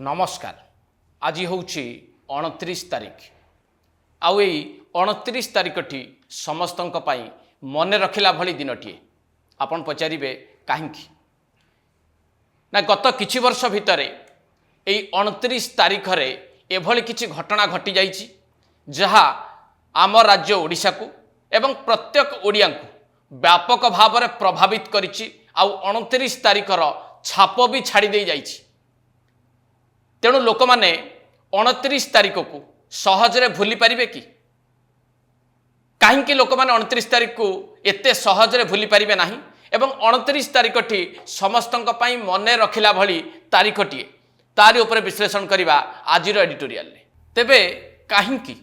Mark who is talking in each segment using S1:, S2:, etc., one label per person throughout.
S1: नमस्कार। आज हूँ 29 तारीख आउ 29 तारीखटी समस्त मन रखिला भली दिनटीए। आपण पचारे कहीं ना गत किछि वर्ष भितर यही 29 तारीख रे एभली किछि घटना घटी जाइछि जहा आम राज्य ओडिशा को एवं प्रत्येक ओडिया को व्यापक भाव में प्रभावित करिछि। आउ 29 तारीखर छाप भी छाड़ी दे जाइछि। तेणु लोक माने 29 तारीख को सहजरे भूली पारिबे कि? कहीं लोक माने 29 तारीख को एते सहजरे भूली पारिबे नाही एवं 29 तारीखटी समस्तंक पई मने रखिला भली तारीखटीए तारी ऊपर विश्लेषण करिबा आजिर एडिटोरियल रे। तेबे कहीं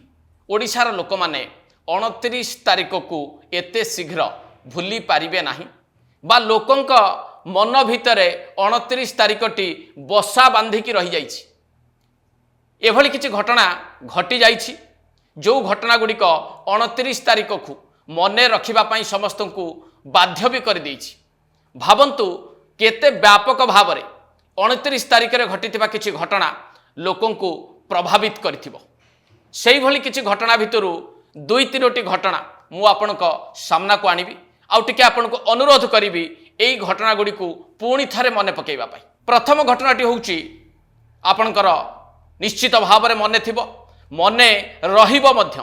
S1: ओडिशार लोक माने 29 तारीख को एते शीघ्र भूली पारिबे नाही बा लोकंक मन भितरे 29 तारीखटी बसा बांधिकी रही जाइछि। एभली किछि घटना घटी जाइछि जो घटना गुड़िक 29 तारीख को मने रखिबा पई समस्त को बाध्य भी कर देइछि। भावंतु केते व्यापक भाव में 29 तारीख रे घटिथिबा किछि घटना लोकं को प्रभावित करिथिबो। सेही भली किछि घटना भितरु दुई तीनोटी घटना मु आपनक सामना को आनिबी आउ टिके आपनको अनुरोध करिबी एई घटना गुडी को पुणी थारे मने पकेइबा पई। प्रथम घटनाटी होउची आपनकर निश्चित भाव में मने थिबो मने रहिबो मध्य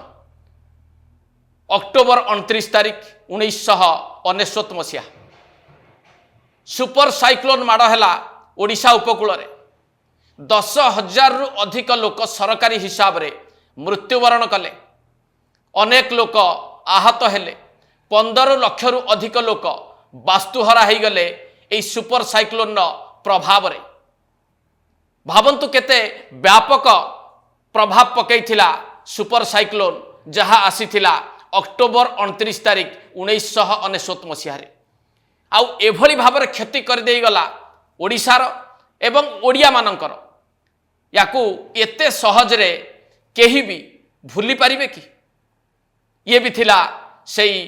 S1: अक्टोबर 29 तारीख 1999 मसीहा सुपर साइक्लोन माड़ हैला ओडिशा उपकूल रे 10,000 रु अधिक लोक सरकारी हिसाब रे मृत्युवरण कले। अनेक लोक आहत हेले। 15 लाख रु अधिक लोक वास्तुहरा हो गले यही सुपर साइक्लोन प्रभाव रे। भावंतु केते व्यापक प्रभाव पकईथिला सुपर साइक्लोन जहा आसीथिला अक्टोबर 29 तारीख 1999 मसीह रे। आउ एभली भाव में क्षति कर देई गला ओडिशार एवं ओडिया मानकर। याकू एते सहज रे केही भी भूली पारिबे कि? ये भी थिला सेई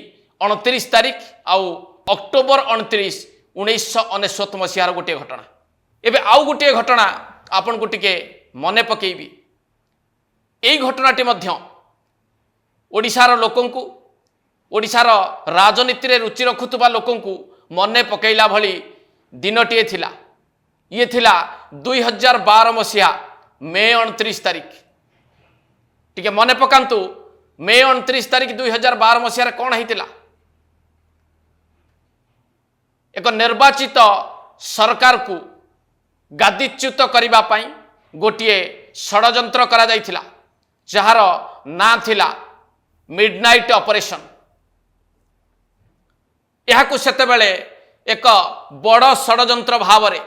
S1: 29 तारीख आउ अक्टोबर 29 1999 मसीहार गोटे घटना। एबे आउ गोटे घटना आपन को टिके मने पकेइबी। एई घटनाटी मध्य ओडिशार लोकं को ओडिशार राजनीति रे रुचि रखुतबा लोकं को मने पकेइला भली दिनटीए थिला। ये थिला 2012 मसीहा मे 29 तारीख। टिके मने पकांतु मे 29 तारीख 2012 मसीहा कौन होइतिला? एक निर्वाचित सरकार को गादीच्युत करबा पई गोटिए षडयंत्र करा जायथिला जहार ना थिला मिडनाइट ऑपरेशन। यहाकू सेते बेले एक बड़ षडयंत्र भाव में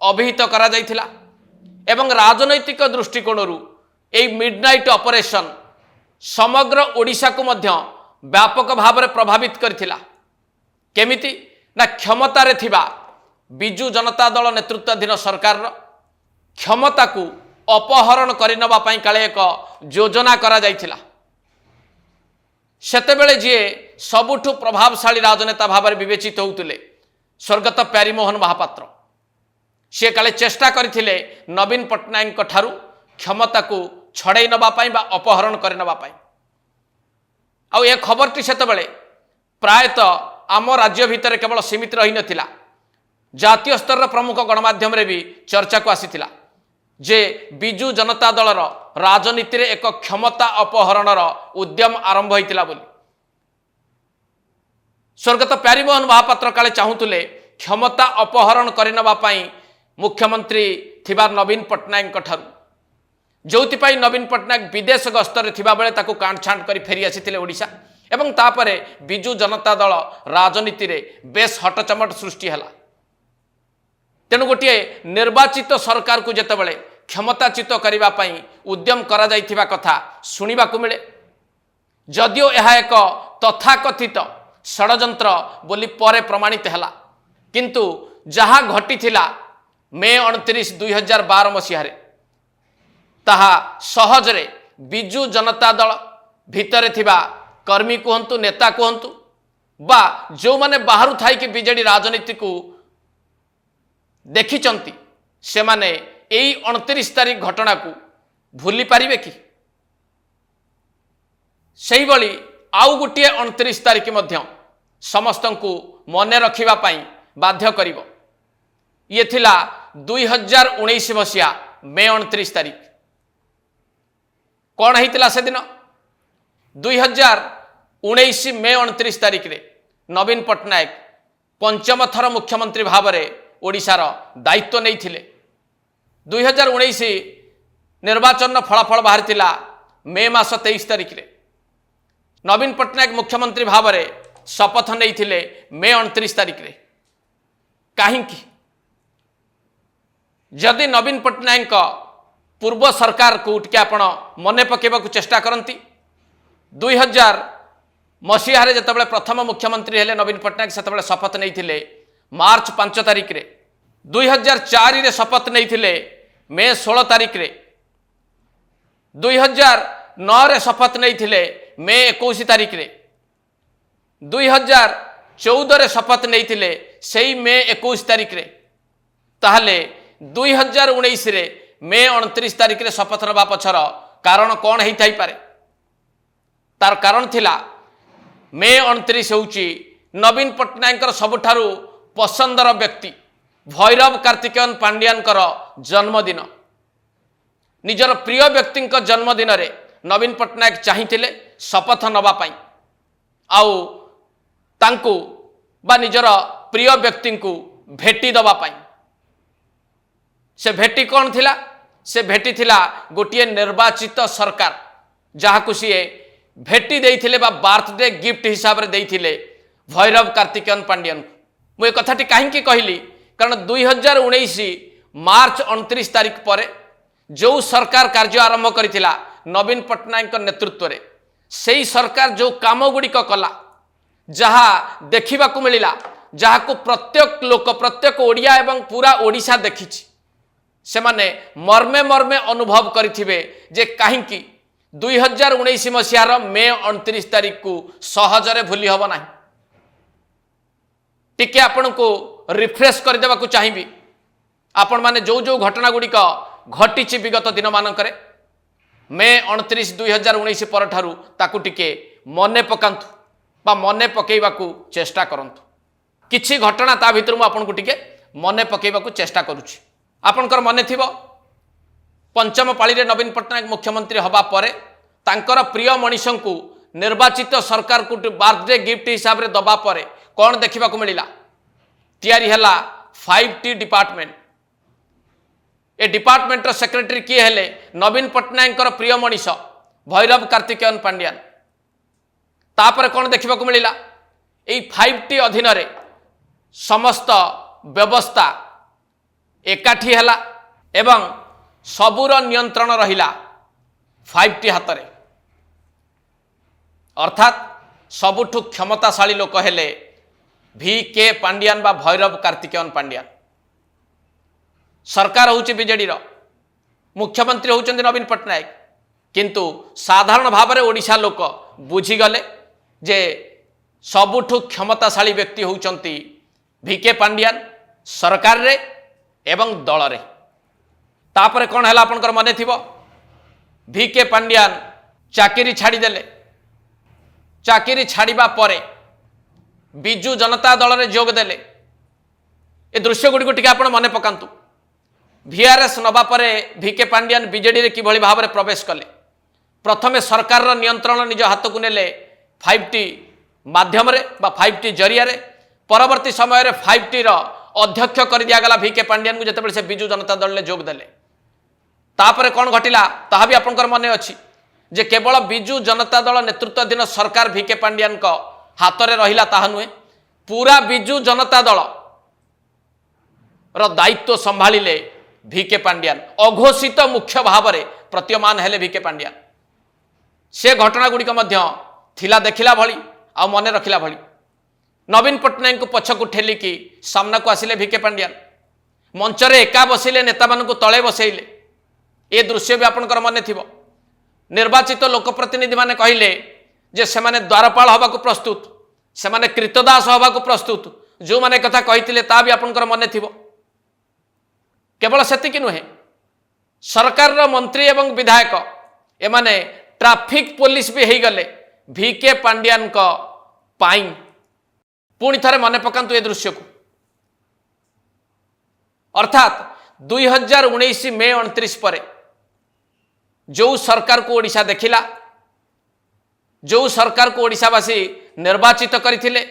S1: अभिहित करा जायथिला एवं राजनैतिक दृष्टिकोण एई मिडनाइट ऑपरेशन समग्र ओडिशा को मध्य व्यापक भाव में प्रभावित करथिला। केमिति ना क्षमतारे थिबा बिजू जनता दल नेतृत्वाधीन सरकार क्षमता को अपहरण करनबा पई काले एक योजना करा जायथिला। सेतेबेले जे सबुठु प्रभावशाली राजनेता भाव में विवेचित होउतले स्वर्गत प्यारीमोहन महापात्र से काले चेष्टा करथिले नवीन पट्टनायक ठारू क्षमता को छड़ाई नबा पई बा अपहरण करनबा पई। आउ ए खबरटी सेतेबेले प्रायतः आम राज्य भितर केवल सीमित रही नथिला। जातीय स्तर प्रमुख गणमाध्यम रे भी चर्चा को आसीथिला जे बिजू जनता दलर राजनीति रे एक क्षमता अपहरणर उद्यम आरंभ होइतिला बोली। स्वर्गत प्यारीमोहन महापात्र काले चाहूतुले क्षमता अपहरण करनबा पई मुख्यमंत्री थिबा नवीन पट्टनायक ठारू जोथि पई नवीन पट्टनायक विदेश गस्तर थिबा बेले ताकू कांटछांट करी फेरी आसीथिले ओडिशा एवं तापरे बिजू जनता दल राजनीति रे बेस हटचमट सृष्टि हला। तेणु गोटे निर्वाचित सरकार को जेतेबेले क्षमताच्युत करबा पई उद्यम करा जायथिबा कथा सुनिबा को मिले। जदियो यह एक तथाकथित षडयंत्र बोली परे प्रमाणित हला किंतु जहा घटी थिला मे 29 2012 मसीह रे ताहा सहजरे बिजू जनता दल भितरे थिबा कर्मी कहतु नेता कहतु बा जो माने बाहरु थाई कि बीजेडी राजनीति को देखिचंती से माने এই 29 ତାରିଖ ଘଟଣାକୁ ଭୁଲି ପାରିବେ କି? ସେଇଭଳି ଆଉ ଗୋଟିଏ 29 ତାରିଖ ମଧ୍ୟ ସମସ୍ତଙ୍କୁ ମନେ ରଖିବା ପାଇଁ ବାଧ୍ୟ କରିବ। ଇଏ ଥିଲା 2019 ମସିହା ମେ 29 ତାରିଖ। କ'ଣ ହେଇଥିଲା ସେଦିନ? 2019 ମେ 29 ତାରିଖରେ ନବୀନ ପଟ୍ଟନାୟକ ପଞ୍ଚମ ଥର ମୁଖ୍ୟମନ୍ତ୍ରୀ ଭାବରେ ଓଡ଼ିଶାର ଦାୟିତ୍ୱ ନେଇଥିଲେ। 2019 ନିର୍ବାଚନର ଫଳାଫଳ ବାହାରିଥିଲା ମେ ମାସ 23 ତାରିଖରେ। ନବୀନ ପଟ୍ଟନାୟକ ମୁଖ୍ୟମନ୍ତ୍ରୀ ଭାବରେ ଶପଥ ନେଇଥିଲେ ମେ 29 ତାରିଖରେ। କାହିଁକି? ଯଦି ନବୀନ ପଟ୍ଟନାୟକଙ୍କ ପୂର୍ବ ସରକାରକୁ ଟିକେ ଆପଣ ମନେ ପକାଇବାକୁ ଚେଷ୍ଟା କରନ୍ତି, 2000 ମସିହାରେ ଯେତେବେଳେ ପ୍ରଥମ ମୁଖ୍ୟମନ୍ତ୍ରୀ ହେଲେ ନବୀନ ପଟ୍ଟନାୟକ, ସେତେବେଳେ ଶପଥ ନେଇଥିଲେ ମାର୍ଚ୍ଚ 5 ତାରିଖରେ। 2004ରେ ଶପଥ ନେଇଥିଲେ ମେ 16 ତାରିଖରେ। 2009ରେ ଶପଥ ନେଇଥିଲେ ମେ 21 ତାରିଖରେ। 2014ରେ ଶପଥ ନେଇଥିଲେ ସେଇ ମେ 21 ତାରିଖରେ। ତାହେଲେ 2019ରେ ମେ 29 ତାରିଖରେ ଶପଥ ନେବା ପଛର କାରଣ କ'ଣ ହେଇଥାଇପାରେ? ତାର କାରଣ ଥିଲା ମେ 29 ହେଉଛି ନବୀନ ପଟ୍ଟନାୟକଙ୍କର ସବୁଠାରୁ ପସନ୍ଦର ବ୍ୟକ୍ତି ଭୈରବ କାର୍ତ୍ତିକେୟନ ପାଣ୍ଡିଆନଙ୍କର ଜନ୍ମଦିନ। ନିଜର ପ୍ରିୟ ବ୍ୟକ୍ତିଙ୍କ ଜନ୍ମଦିନରେ ନବୀନ ପଟ୍ଟନାୟକ ଚାହିଁଥିଲେ ଶପଥ ନେବା ପାଇଁ, ଆଉ ତାଙ୍କୁ ବା ନିଜର ପ୍ରିୟ ବ୍ୟକ୍ତିଙ୍କୁ ଭେଟି ଦେବା ପାଇଁ। ସେ ଭେଟି କ'ଣ ଥିଲା? ସେ ଭେଟି ଥିଲା ଗୋଟିଏ ନିର୍ବାଚିତ ସରକାର, ଯାହାକୁ ସିଏ ଭେଟି ଦେଇଥିଲେ ବା ବାର୍ଥଡେ ଗିଫ୍ଟ ହିସାବରେ ଦେଇଥିଲେ ଭୈରବ କାର୍ତ୍ତିକେୟନ ପାଣ୍ଡିଆନଙ୍କୁ। ମୁଁ ଏ କଥାଟି କାହିଁକି କହିଲି? କାରଣ 2019 ମାର୍ଚ୍ଚ 29 ତାରିଖ ପରେ ଯେଉଁ ସରକାର କାର୍ଯ୍ୟ ଆରମ୍ଭ କରିଥିଲା ନବୀନ ପଟ୍ଟନାୟକଙ୍କ ନେତୃତ୍ୱରେ, ସେହି ସରକାର ଯେଉଁ କାମଗୁଡ଼ିକ କଲା, ଯାହା ଦେଖିବାକୁ ମିଳିଲା, ଯାହାକୁ ପ୍ରତ୍ୟେକ ଲୋକ, ପ୍ରତ୍ୟେକ ଓଡ଼ିଆ ଏବଂ ପୁରା ଓଡ଼ିଶା ଦେଖିଛି, ସେମାନେ ମର୍ମେ ମର୍ମେ ଅନୁଭବ କରିଥିବେ ଯେ କାହିଁକି 2019 ମସିହାର ମେ 29 ତାରିଖକୁ ସହଜରେ ଭୁଲି ହେବ ନାହିଁ। ଟିକେ ଆପଣଙ୍କୁ ରିଫ୍ରେଶ କରିଦେବାକୁ ଚାହିଁବି। ଆପଣମାନେ ଯେଉଁ ଯେଉଁ ଘଟଣା ଗୁଡ଼ିକ ଘଟିଛି ବିଗତ ଦିନମାନଙ୍କରେ, ମେ 29 2019 ପରଠାରୁ ତାକୁ ଟିକେ ମନେ ପକାନ୍ତୁ ବା ମନେ ପକାଇବାକୁ ଚେଷ୍ଟା କରନ୍ତୁ। କିଛି ଘଟଣା ତା ଭିତରୁ ମୁଁ ଆପଣଙ୍କୁ ଟିକେ ମନେ ପକାଇବାକୁ ଚେଷ୍ଟା କରୁଛି। ଆପଣଙ୍କର ମନେ ଥିବ, ପଞ୍ଚମ ପାଳିରେ ନବୀନ ପଟ୍ଟନାୟକ ମୁଖ୍ୟମନ୍ତ୍ରୀ ହେବା ପରେ ତାଙ୍କର ପ୍ରିୟ ମଣିଷଙ୍କୁ ନିର୍ବାଚିତ ସରକାରକୁ ବାର୍ଥଡେ ଗିଫ୍ଟ ହିସାବରେ ଦେବା ପରେ କ'ଣ ଦେଖିବାକୁ ମିଳିଲା? ତିଆରି ହେଲା 5T ଡିପାର୍ଟମେଣ୍ଟ। ଏ ଡିପାର୍ଟମେଣ୍ଟର ସେକ୍ରେଟାରୀ କିଏ ହେଲେ? ନବୀନ ପଟ୍ଟନାୟକଙ୍କର ପ୍ରିୟ ମଣିଷ ଭୈରବ କାର୍ତ୍ତିକେୟନ ପାଣ୍ଡିଆନ। ତାପରେ କ'ଣ ଦେଖିବାକୁ ମିଳିଲା? ଏଇ 5T ଅଧୀନରେ ସମସ୍ତ ବ୍ୟବସ୍ଥା ଏକାଠି ହେଲା ଏବଂ ସବୁର ନିୟନ୍ତ୍ରଣ ରହିଲା 5T ହାତରେ। ଅର୍ଥାତ୍ ସବୁଠୁ କ୍ଷମତାଶାଳୀ ଲୋକ ହେଲେ VK ପାଣ୍ଡିଆନ ବା ଭୈରବ କାର୍ତ୍ତିକେୟନ ପାଣ୍ଡିଆନ। ସରକାର ହେଉଛି ବିଜେଡିର, ମୁଖ୍ୟମନ୍ତ୍ରୀ ହେଉଛନ୍ତି ନବୀନ ପଟ୍ଟନାୟକ, କିନ୍ତୁ ସାଧାରଣ ଭାବରେ ଓଡ଼ିଶା ଲୋକ ବୁଝିଗଲେ ଯେ ସବୁଠୁ କ୍ଷମତାଶାଳୀ ବ୍ୟକ୍ତି ହେଉଛନ୍ତି VK ପାଣ୍ଡିଆନ ସରକାରରେ ଏବଂ ଦଳରେ। ତାପରେ କ'ଣ ହେଲା ଆପଣଙ୍କର ମନେ ଥିବ? VK ପାଣ୍ଡିଆନ ଚାକିରି ଛାଡ଼ିଦେଲେ। ଚାକିରି ଛାଡ଼ିବା ପରେ ବିଜୁ ଜନତା ଦଳରେ ଯୋଗ ଦେଲେ। ଏ ଦୃଶ୍ୟ ଗୁଡ଼ିକୁ ଟିକେ ଆପଣ ମନେ ପକାନ୍ତୁ। VRS ନେବା ପରେ VK ପାଣ୍ଡିଆନ ବିଜେଡିରେ କିଭଳି ଭାବରେ ପ୍ରବେଶ କଲେ। ପ୍ରଥମେ ସରକାରର ନିୟନ୍ତ୍ରଣ ନିଜ ହାତକୁ ନେଲେ 5T ମାଧ୍ୟମରେ ବା 5T ଜରିଆରେ। ପରବର୍ତ୍ତୀ ସମୟରେ 5Tର ଅଧ୍ୟକ୍ଷ କରିଦିଆଗଲା VK ପାଣ୍ଡିଆନଙ୍କୁ ଯେତେବେଳେ ସେ ବିଜୁ ଜନତା ଦଳରେ ଯୋଗ ଦେଲେ। ତାପରେ କ'ଣ ଘଟିଲା ତାହା ବି ଆପଣଙ୍କର ମନେ ଅଛି ଯେ କେବଳ ବିଜୁ ଜନତା ଦଳ ନେତୃତ୍ୱାଧୀନ ସରକାର VK ପାଣ୍ଡିଆନଙ୍କ ହାତରେ ରହିଲା ତାହା ନୁହେଁ, ପୁରା ବିଜୁ ଜନତା ଦଳର ଦାୟିତ୍ୱ ସମ୍ଭାଳିଲେ VK ପାଣ୍ଡିଆନ। ଅଘୋଷିତ ମୁଖ୍ୟ ଭାବରେ ପ୍ରତୀୟମାନ ହେଲେ VK ପାଣ୍ଡିଆନ। ସେ ଘଟଣା ଗୁଡ଼ିକ ମଧ୍ୟ ଥିଲା ଦେଖିଲା ଭଳି ଆଉ ମନେ ରଖିଲା ଭଳି। ନବୀନ ପଟ୍ଟନାୟକଙ୍କୁ ପଛକୁ ଠେଲିକି ସାମ୍ନାକୁ ଆସିଲେ VK ପାଣ୍ଡିଆନ। ମଞ୍ଚରେ ଏକା ବସିଲେ, ନେତାମାନଙ୍କୁ ତଳେ ବସେଇଲେ। ଏ ଦୃଶ୍ୟ ବି ଆପଣଙ୍କର ମନେ ଥିବ। ନିର୍ବାଚିତ ଲୋକପ୍ରତିନିଧିମାନେ କହିଲେ ଯେ ସେମାନେ ଦ୍ୱାରପାଳ ହେବାକୁ ପ୍ରସ୍ତୁତ, ସେମାନେ କ୍ରୀତଦାସ ହେବାକୁ ପ୍ରସ୍ତୁତ। ଯେଉଁମାନେ କଥା କହିଥିଲେ ତାହା ବି ଆପଣଙ୍କର ମନେ ଥିବ। କେବଳ ସେତିକି ନୁହେଁ, सरकार मंत्री एवं विधायक एमाने ट्राफिक पुलिस भी हो गले VK पांड्यान पाई। पुणी थे मन पकातु ए दृश्य को, अर्थात 2019 मे 29 पर जो सरकार को ओडिशा देखिला, जो सरकार को ओडिशावासी निर्वाचित करथिले,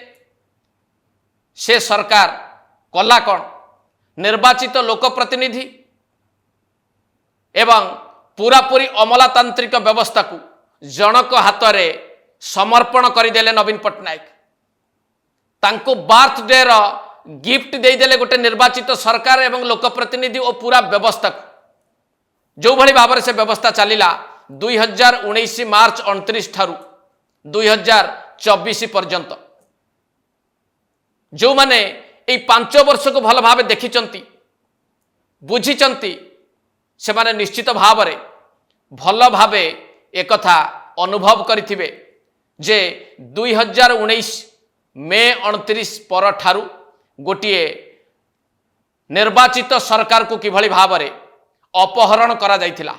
S1: से सरकार कला कौन? निर्वाचित लोकप्रतिनिधि एवं पूरापूरी अमलातांत्रिक व्यवस्था को जनक हाथ में समर्पण करदेले नवीन पट्टनायक। तांको बर्थडे रो गिफ्ट देदेले गोटे निर्वाचित सरकार एवं लोकप्रतिनिधि और पूरा व्यवस्था को, जो भली भाव से व्यवस्था चलिला 2019 मार्च 29 ठारू 2024 पर्यंत। जो माने ए 5 वर्ष को भल भाव देखिचंती बुझीचंती से माने निश्चित भाव रे भल भावे एक कथा अनुभव करिथिबे जे 2019 मे 29 पर ठारू गोटिए निर्वाचित सरकार को किभली भाव रे अपहरण करा जाइथिला,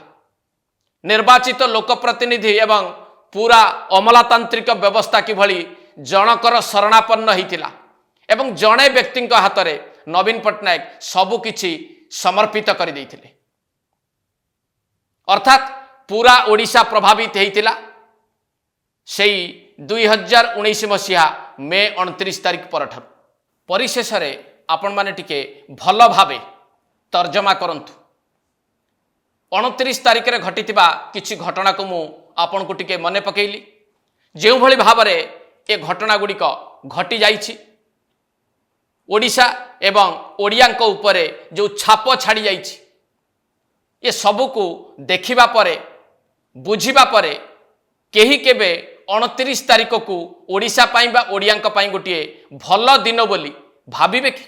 S1: निर्वाचित लोकप्रतिनिधि एवं पूरा अमलातांत्रिक व्यवस्था किभली जनकर शरणापन्न होइथिला एवं जड़े व्यक्ति हाथ में नवीन पट्टनायक सबु किछि समर्पित कर देइथिले। अर्थात पूरा ओडिशा प्रभावित होइथिला सेई 2019 मसीहा मे 29 तारिख पर ठारू। परिशेष रे आपण माने टिके भल भावे तर्जमा करंतु। 29 तारिख रे घटिथिबा किछि घटना को मु आपण को टिके मने पकेइली। जेउ भली भाव रे ए घटना गुड़िक घटी जाइछि, ओडिशा एवं ओडियांक उपरे जो छाप छाड़ी जाइछि, ये सबू को देखिबा परे बुझिबा परे केही केबे 29 तारिख को ओडिशा पाई बा ओडियांक पाई गोटिए भल दिन बोली भाबिबे कि?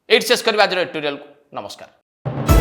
S1: एट शेष करबा आज एडिटोरियल को। नमस्कार।